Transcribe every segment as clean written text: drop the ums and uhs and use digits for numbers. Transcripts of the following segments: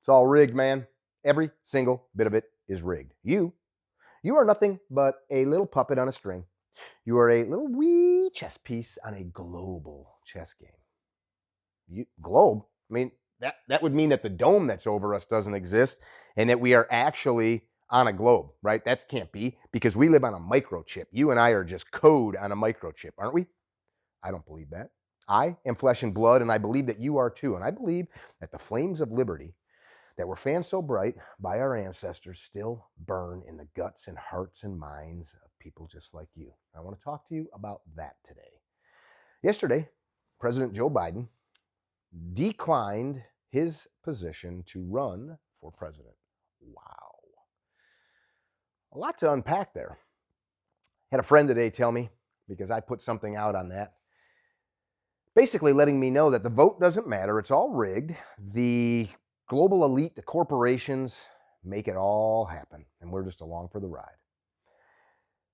It's all rigged, man. Every single bit of it is rigged. You are nothing but a little puppet on a string. You are a little wee chess piece on a global chess game. Globe? I mean, that would mean that the dome that's over us doesn't exist and that we are actually on a globe, right? That can't be because we live on a microchip. You and I are just code on a microchip, aren't we? I don't believe that. I am flesh and blood, and I believe that you are too. And I believe that the flames of liberty that were fanned so bright by our ancestors still burn in the guts and hearts and minds of people just like you. I want to talk to you about that today. Yesterday, President Joe Biden declined his position to run for president. Wow. A lot to unpack there. Had a friend today tell me, because I put something out on that, basically letting me know that the vote doesn't matter. It's all rigged. The global elite, the corporations make it all happen, and we're just along for the ride.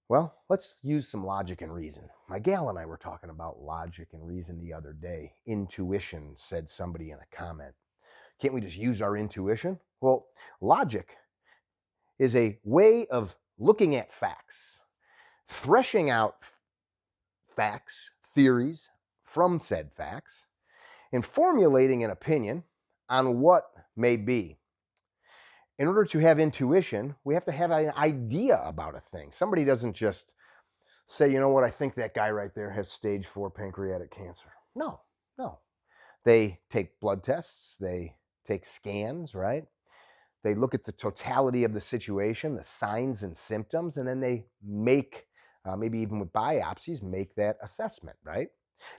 Well, let's use some logic and reason. My gal and I were talking about logic and reason the other day. Intuition, said somebody in a comment. Can't we just use our intuition? Well, logic is a way of looking at facts, threshing out facts, theories from said facts, and formulating an opinion on what may be. In order to have intuition, we have to have an idea about a thing. Somebody doesn't just say, you know what, I think that guy right there has stage 4 pancreatic cancer. No. They take blood tests, they take scans, right? They look at the totality of the situation, the signs and symptoms, and then they make, maybe even with biopsies, make that assessment, right?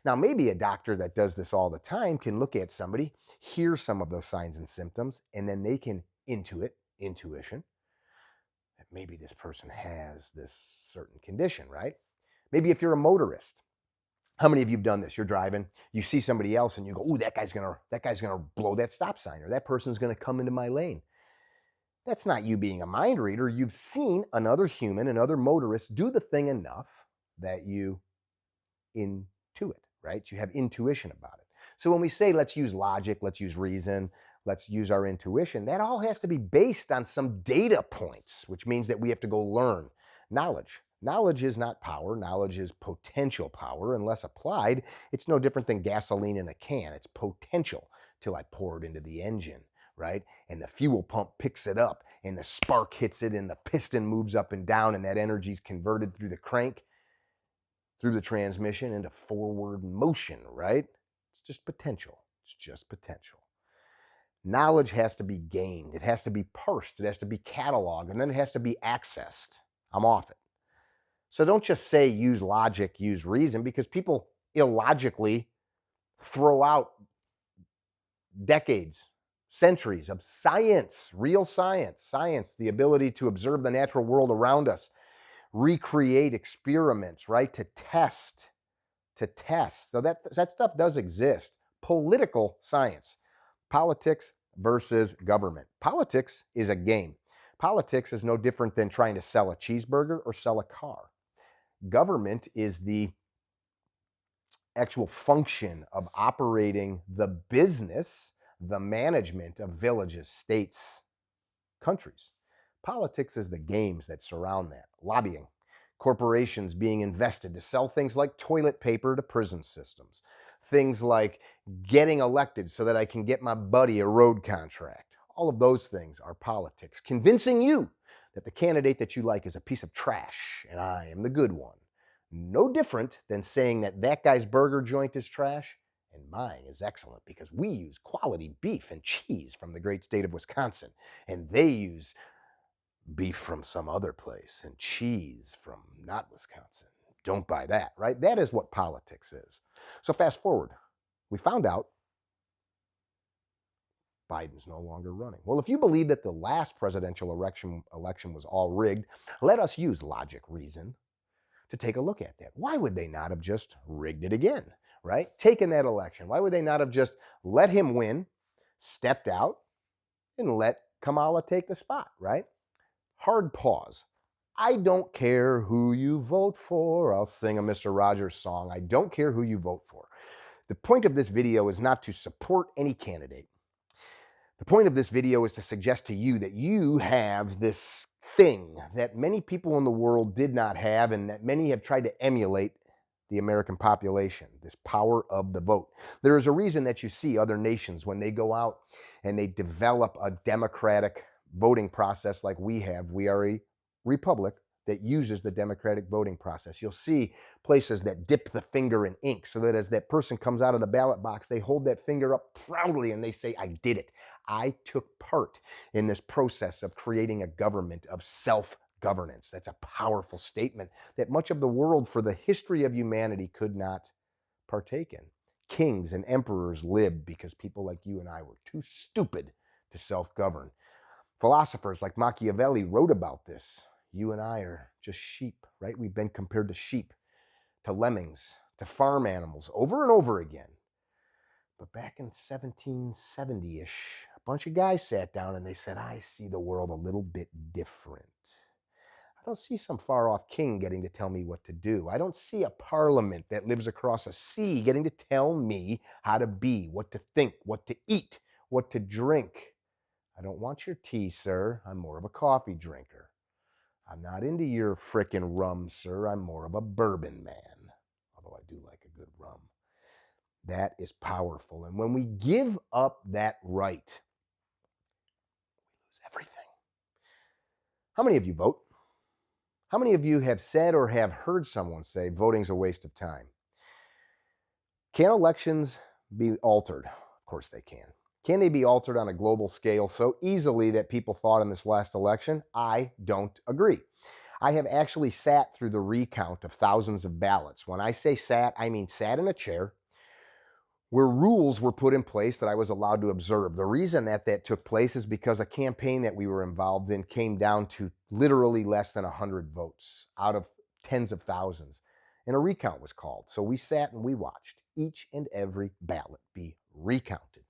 Now, maybe a doctor that does this all the time can look at somebody, hear some of those signs and symptoms, and then they can intuition, that maybe this person has this certain condition, right? Maybe if you're a motorist, how many of you have done this? You're driving, you see somebody else, and you go, "Ooh, that guy's gonna blow that stop sign, or that person's gonna come into my lane." That's not you being a mind reader. You've seen another human, another motorist do the thing enough that you intuit, right? You have intuition about it. So when we say let's use logic, let's use reason, let's use our intuition, that all has to be based on some data points, which means that we have to go learn knowledge. Knowledge is not power. Knowledge is potential power. Unless applied, it's no different than gasoline in a can. It's potential till I pour it into the engine, right? And the fuel pump picks it up and the spark hits it and the piston moves up and down and that energy is converted through the crank, through the transmission into forward motion, right? It's just potential. It's just potential. Knowledge has to be gained. It has to be parsed. It has to be cataloged, and then it has to be accessed. I'm off it. So don't just say use logic, use reason, because people illogically throw out decades, centuries of science, real science, the ability to observe the natural world around us, recreate experiments, right? To test. So that stuff does exist. Political science, politics versus government. Politics is a game. Politics is no different than trying to sell a cheeseburger or sell a car. Government is the actual function of operating the business, the management of villages, states, countries. Politics is the games that surround that. Lobbying, corporations being invested to sell things like toilet paper to prison systems, things like getting elected so that I can get my buddy a road contract. All of those things are politics, convincing you that the candidate that you like is a piece of trash and I am the good one. No different than saying that that guy's burger joint is trash and mine is excellent because we use quality beef and cheese from the great state of Wisconsin, and they use beef from some other place and cheese from not Wisconsin. Don't buy that, right? That is what politics is. So fast forward, we found out Biden's no longer running. Well, if you believe that the last presidential election was all rigged, let us use logic, reason to take a look at that. Why would they not have just rigged it again, right? Taken that election. Why would they not have just let him win, stepped out, and let Kamala take the spot, right? Hard pause. I don't care who you vote for. I'll sing a Mr. Rogers song. I don't care who you vote for. The point of this video is not to support any candidate. The point of this video is to suggest to you that you have this thing that many people in the world did not have and that many have tried to emulate the American population, this power of the vote. There is a reason that you see other nations when they go out and they develop a democratic voting process like we have. We are a republic that uses the democratic voting process. You'll see places that dip the finger in ink so that as that person comes out of the ballot box, they hold that finger up proudly and they say, I did it. I took part in this process of creating a government of self-governance. That's a powerful statement that much of the world for the history of humanity could not partake in. Kings and emperors lived because people like you and I were too stupid to self-govern. Philosophers like Machiavelli wrote about this. You and I are just sheep, right? We've been compared to sheep, to lemmings, to farm animals over and over again. But back in 1770-ish, a bunch of guys sat down and they said, I see the world a little bit different. I don't see some far off king getting to tell me what to do. I don't see a parliament that lives across a sea getting to tell me how to be, what to think, what to eat, what to drink. I don't want your tea, sir. I'm more of a coffee drinker. I'm not into your frickin' rum, sir. I'm more of a bourbon man. Although I do like a good rum. That is powerful. And when we give up that right, we lose everything. How many of you vote? How many of you have said or have heard someone say voting's a waste of time? Can elections be altered? Of course they can. Can they be altered on a global scale so easily that people thought in this last election? I don't agree. I have actually sat through the recount of thousands of ballots. When I say sat, I mean sat in a chair where rules were put in place that I was allowed to observe. The reason that that took place is because a campaign that we were involved in came down to literally less than 100 votes out of tens of thousands. And a recount was called. So we sat and we watched each and every ballot be recounted.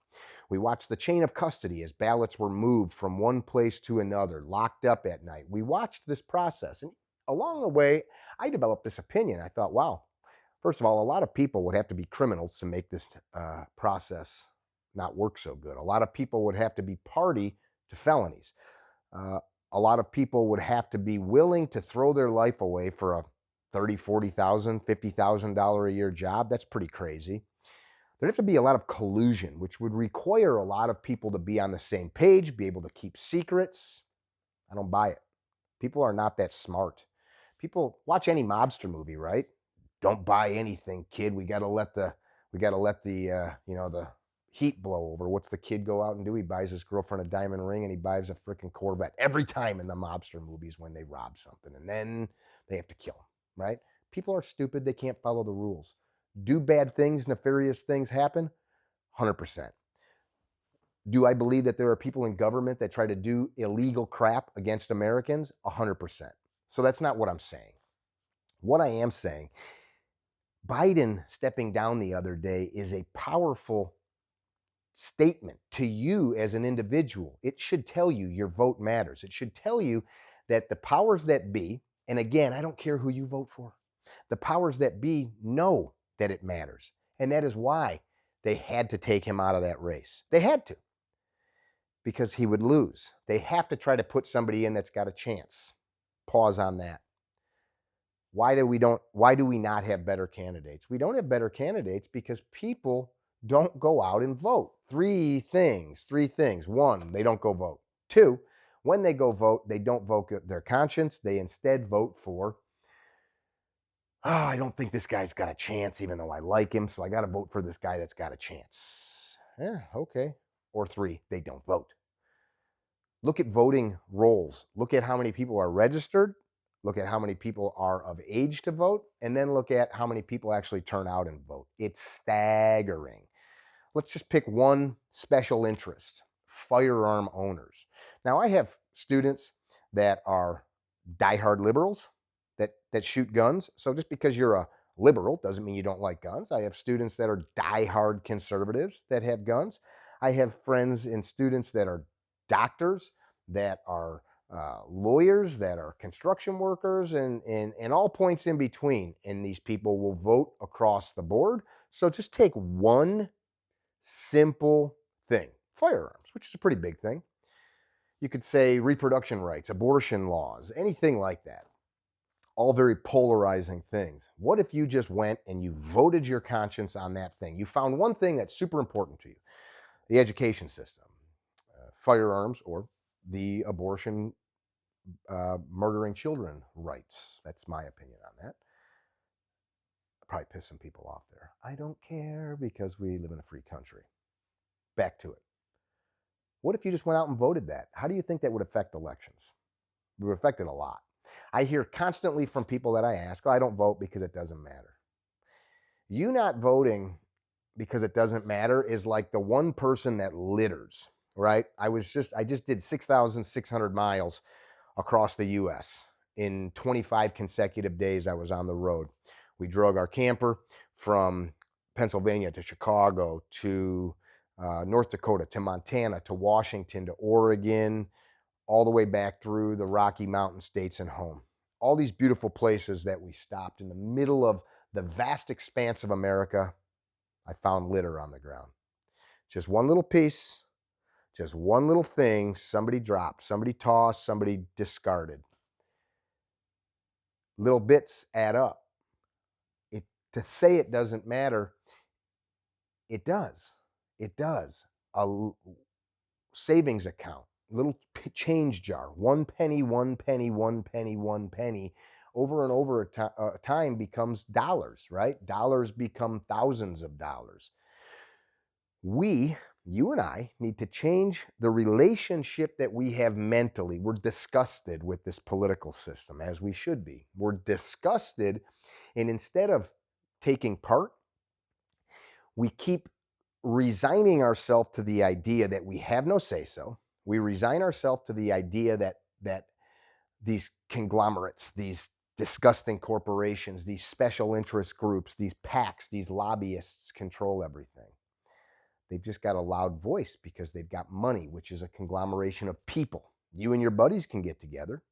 We watched the chain of custody as ballots were moved from one place to another, locked up at night. We watched this process. And along the way, I developed this opinion. I thought, wow, first of all, a lot of people would have to be criminals to make this process not work so good. A lot of people would have to be party to felonies. Uh, a lot of people would have to be willing to throw their life away for a $30,000, $40,000, $50,000 a year job. That's pretty crazy. There'd have to be a lot of collusion, which would require a lot of people to be on the same page, be able to keep secrets. I don't buy it. People are not that smart. People watch any mobster movie, right? Don't buy anything, kid. We gotta let the the heat blow over. What's the kid go out and do? He buys his girlfriend a diamond ring and he buys a freaking Corvette every time in the mobster movies when they rob something, and then they have to kill him, right? People are stupid. They can't follow the rules. Do bad things, nefarious things happen? 100%. Do I believe that there are people in government that try to do illegal crap against Americans? 100%. So that's not what I'm saying. What I am saying, Biden stepping down the other day is a powerful statement to you as an individual. It should tell you your vote matters. It should tell you that the powers that be, and again, I don't care who you vote for, the powers that be know that it matters. And that is why they had to take him out of that race. They had to, because he would lose. They have to try to put somebody in that's got a chance. Pause on that. Why do we not have better candidates? We don't have better candidates because people don't go out and vote. Three things. One, they don't go vote. Two, when they go vote, they don't vote their conscience. They instead vote for, I don't think this guy's got a chance, even though I like him, so I got to vote for this guy that's got a chance. Yeah, okay. Or three, they don't vote. Look at voting rolls. Look at how many people are registered. Look at how many people are of age to vote. And then look at how many people actually turn out and vote. It's staggering. Let's just pick one special interest: firearm owners. Now, I have students that are diehard liberals that shoot guns. So just because you're a liberal doesn't mean you don't like guns. I have students that are diehard conservatives that have guns. I have friends and students that are doctors, that are lawyers, that are construction workers, and all points in between. And these people will vote across the board. So just take one simple thing: firearms, which is a pretty big thing. You could say reproduction rights, abortion laws, anything like that. All very polarizing things. What if you just went and you voted your conscience on that thing? You found one thing that's super important to you: the education system, firearms, or the abortion, murdering children rights. That's my opinion on that. Probably piss some people off there. I don't care because we live in a free country. Back to it. What if you just went out and voted that? How do you think that would affect elections? It would affect it a lot. I hear constantly from people that I ask, oh, I don't vote because it doesn't matter. You not voting because it doesn't matter is like the one person that litters, right? I just did 6,600 miles across the US in 25 consecutive days. I was on the road. We drug our camper from Pennsylvania to Chicago to North Dakota to Montana to Washington to Oregon, all the way back through the Rocky Mountain states and home. All these beautiful places that we stopped in the middle of the vast expanse of America. I found litter on the ground. Just one little piece, just one little thing somebody dropped, somebody tossed, somebody discarded. Little bits add up. It, to say it doesn't matter, it does. It does. A savings account, little change jar, 1 penny, 1 penny, 1 penny, 1 penny, over and over a time becomes dollars, right? Dollars become thousands of dollars. You and I, need to change the relationship that we have mentally. We're disgusted with this political system, as we should be. We're disgusted, and instead of taking part, we keep resigning ourselves to the idea that we have no say so. We resign ourselves to the idea that these conglomerates, these disgusting corporations, these special interest groups, these PACs, these lobbyists control everything. They've just got a loud voice because they've got money, which is a conglomeration of people. You and your buddies can get together.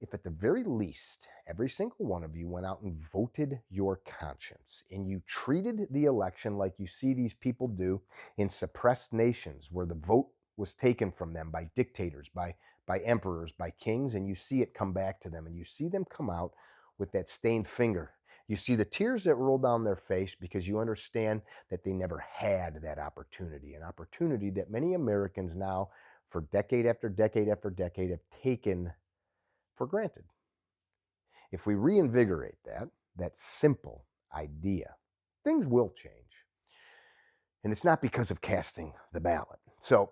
If at the very least, every single one of you went out and voted your conscience and you treated the election like you see these people do in suppressed nations where the vote was taken from them by dictators, by emperors, by kings, and you see it come back to them and you see them come out with that stained finger. You see the tears that roll down their face because you understand that they never had that opportunity, an opportunity that many Americans now, for decade after decade after decade, have taken for granted. If we reinvigorate that simple idea, things will change. And it's not because of casting the ballot. So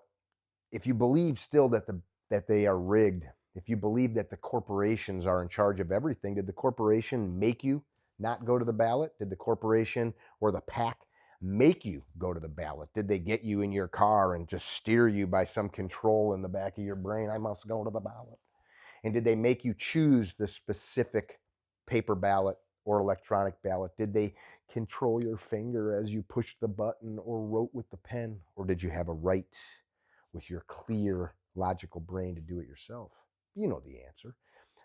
if you believe still that they are rigged, if you believe that the corporations are in charge of everything, did the corporation make you not go to the ballot? Did the corporation or the PAC make you go to the ballot? Did they get you in your car and just steer you by some control in the back of your brain? I must go to the ballot. And did they make you choose the specific paper ballot or electronic ballot? Did they control your finger as you pushed the button or wrote with the pen? Or did you have a right with your clear, logical brain to do it yourself? You know the answer.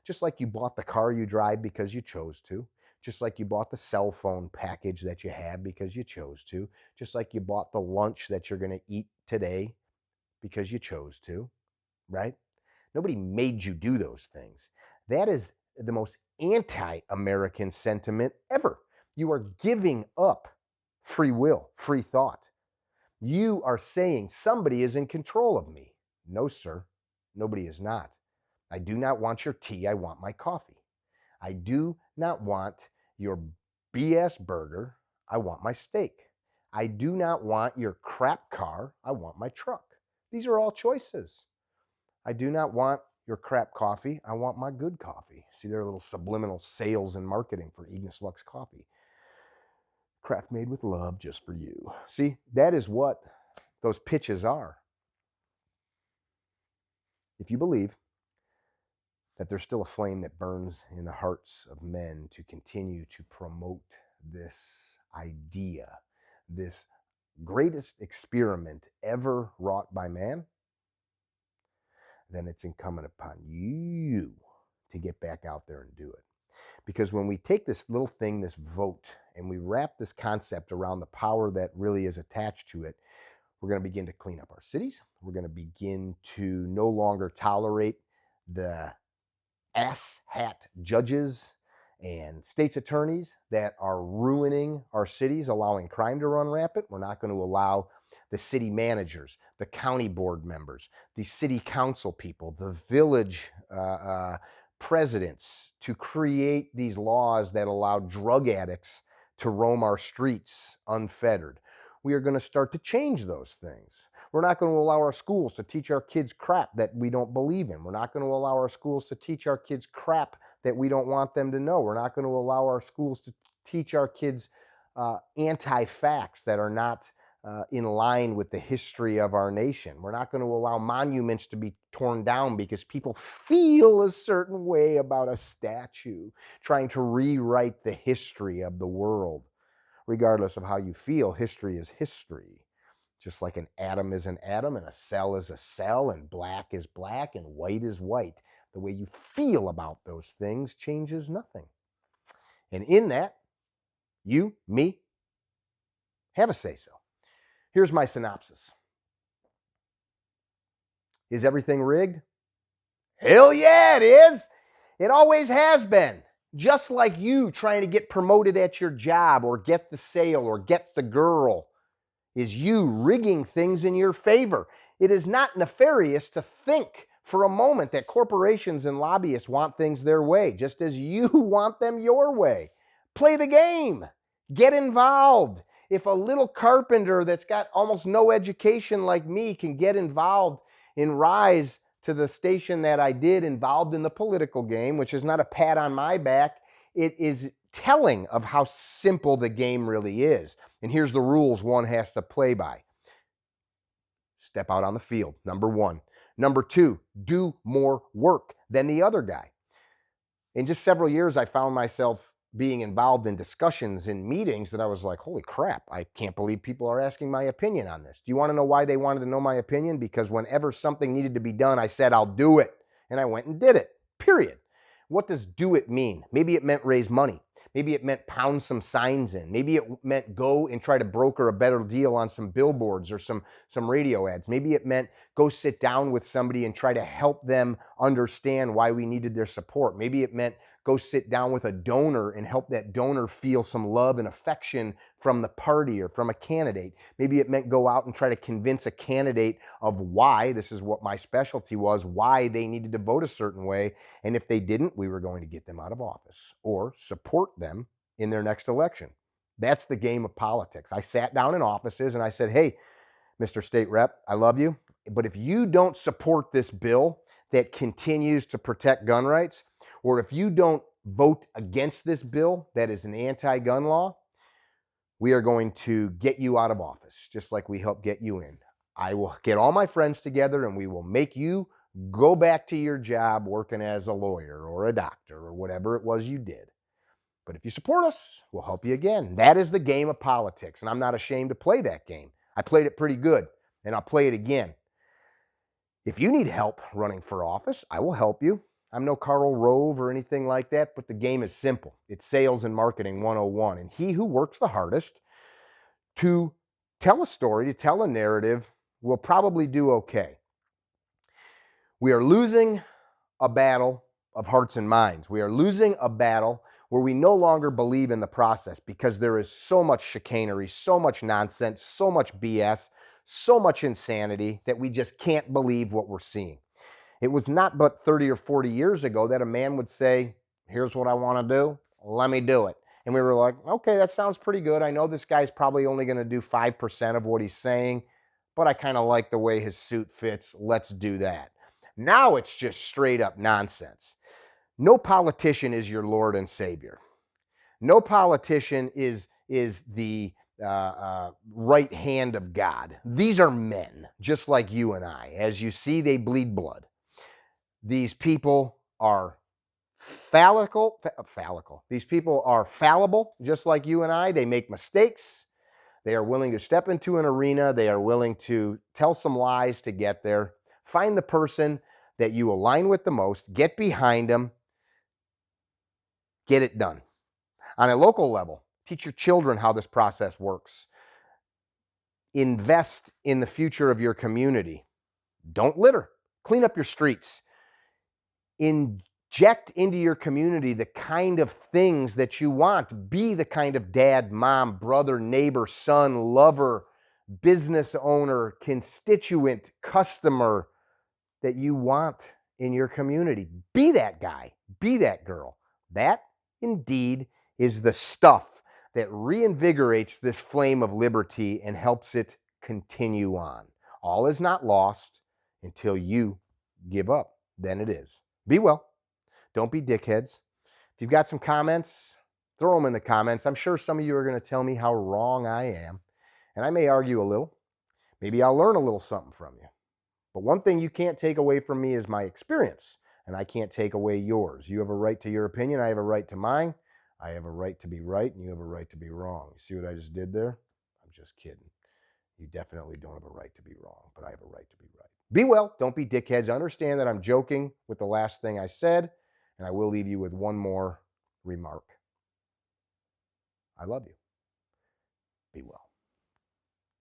Just like you bought the car you drive because you chose to, just like you bought the cell phone package that you have because you chose to, just like you bought the lunch that you're going to eat today because you chose to, right? Nobody made you do those things. That is the most anti American sentiment ever. You are giving up free will, free thought. You are saying somebody is in control of me. No, sir, nobody is not. I do not want your tea. I want my coffee. I do not want your BS burger. I want my steak. I do not want your crap car. I want my truck. These are all choices. I do not want your crap coffee. I want my good coffee. See, there are little subliminal sales and marketing for Ignis Lux coffee. Craft made with love just for you. See, that is what those pitches are. If you believe that there's still a flame that burns in the hearts of men to continue to promote this idea, this greatest experiment ever wrought by man, then it's incumbent upon you to get back out there and do it. Because when we take this little thing, this vote, and we wrap this concept around the power that really is attached to it, We're going to begin to clean up our cities. We're going to begin to no longer tolerate the asshat judges and state's attorneys that are ruining our cities, allowing crime to run rampant. We're not going to allow the city managers, the county board members, the city council people, the village presidents to create these laws that allow drug addicts to roam our streets unfettered. We are going to start to change those things. We're not going to allow our schools to teach our kids crap that we don't believe in. We're not going to allow our schools to teach our kids crap that we don't want them to know. We're not going to allow our schools to teach our kids anti-facts that are not in line with the history of our nation. We're not going to allow monuments to be torn down because people feel a certain way about a statue, trying to rewrite the history of the world. Regardless of how you feel, history is history. Just like an atom is an atom and a cell is a cell and black is black and white is white. The way you feel about those things changes nothing. And in that, you, me, have a say-so. Here's my synopsis. Is everything rigged? Hell yeah, it is. It always has been. Just like you trying to get promoted at your job or get the sale or get the girl is you rigging things in your favor. It is not nefarious to think for a moment that corporations and lobbyists want things their way, just as you want them your way. Play the game. Get involved. If a little carpenter that's got almost no education like me can get involved and rise to the station that I did, involved in the political game, which is not a pat on my back, it is telling of how simple the game really is. And here's the rules one has to play by. Step out on the field, number one. Number two, do more work than the other guy. In just several years, I found myself being involved in discussions in meetings that I was like, holy crap, I can't believe people are asking my opinion on this. Do you want to know why they wanted to know my opinion? Because whenever something needed to be done, I said, I'll do it. And I went and did it, period. What does do it mean? Maybe it meant raise money. Maybe it meant pound some signs in. Maybe it meant go and try to broker a better deal on some billboards or some radio ads. Maybe it meant go sit down with somebody and try to help them understand why we needed their support. Maybe it meant go sit down with a donor and help that donor feel some love and affection from the party or from a candidate. Maybe it meant go out and try to convince a candidate of why, this is what my specialty was, why they needed to vote a certain way. And if they didn't, we were going to get them out of office or support them in their next election. That's the game of politics. I sat down in offices and I said, hey, Mr. State Rep, I love you, but if you don't support this bill that continues to protect gun rights, or if you don't vote against this bill that is an anti-gun law, we are going to get you out of office, just like we helped get you in. I will get all my friends together and we will make you go back to your job working as a lawyer or a doctor or whatever it was you did. But if you support us, we'll help you again. That is the game of politics, and I'm not ashamed to play that game. I played it pretty good, and I'll play it again. If you need help running for office, I will help you. I'm no Karl Rove or anything like that, but the game is simple. It's sales and marketing 101. And he who works the hardest to tell a story, to tell a narrative, will probably do okay. We are losing a battle of hearts and minds. We are losing a battle where we no longer believe in the process because there is so much chicanery, so much nonsense, so much BS, so much insanity that we just can't believe what we're seeing. It was not but 30 or 40 years ago that a man would say, here's what I want to do, let me do it. And we were like, okay, that sounds pretty good. I know this guy's probably only going to do 5% of what he's saying, but I kind of like the way his suit fits. Let's do that. Now it's just straight up nonsense. No politician is your Lord and Savior. No politician is the right hand of God. These are men, just like you and I. As you see, they bleed blood. These people are fallible. These people are fallible, just like you and I. They make mistakes. They are willing to step into an arena. They are willing to tell some lies to get there. Find the person that you align with the most, get behind them, get it done. On a local level, teach your children how this process works. Invest in the future of your community. Don't litter. Clean up your streets. Inject into your community the kind of things that you want. Be the kind of dad, mom, brother, neighbor, son, lover, business owner, constituent, customer that you want in your community. Be that guy. Be that girl. That indeed is the stuff that reinvigorates this flame of liberty and helps it continue on. All is not lost until you give up. Then it is. Be well. Don't be dickheads. If you've got some comments, throw them in the comments. I'm sure some of you are going to tell me how wrong I am, and I may argue a little. Maybe I'll learn a little something from you. But one thing you can't take away from me is my experience, and I can't take away yours. You have a right to your opinion. I have a right to mine. I have a right to be right, and you have a right to be wrong. You see what I just did there? I'm just kidding. You definitely don't have a right to be wrong, but I have a right to be right. Be well. Don't be dickheads. Understand that I'm joking with the last thing I said, and I will leave you with one more remark. I love you. Be well.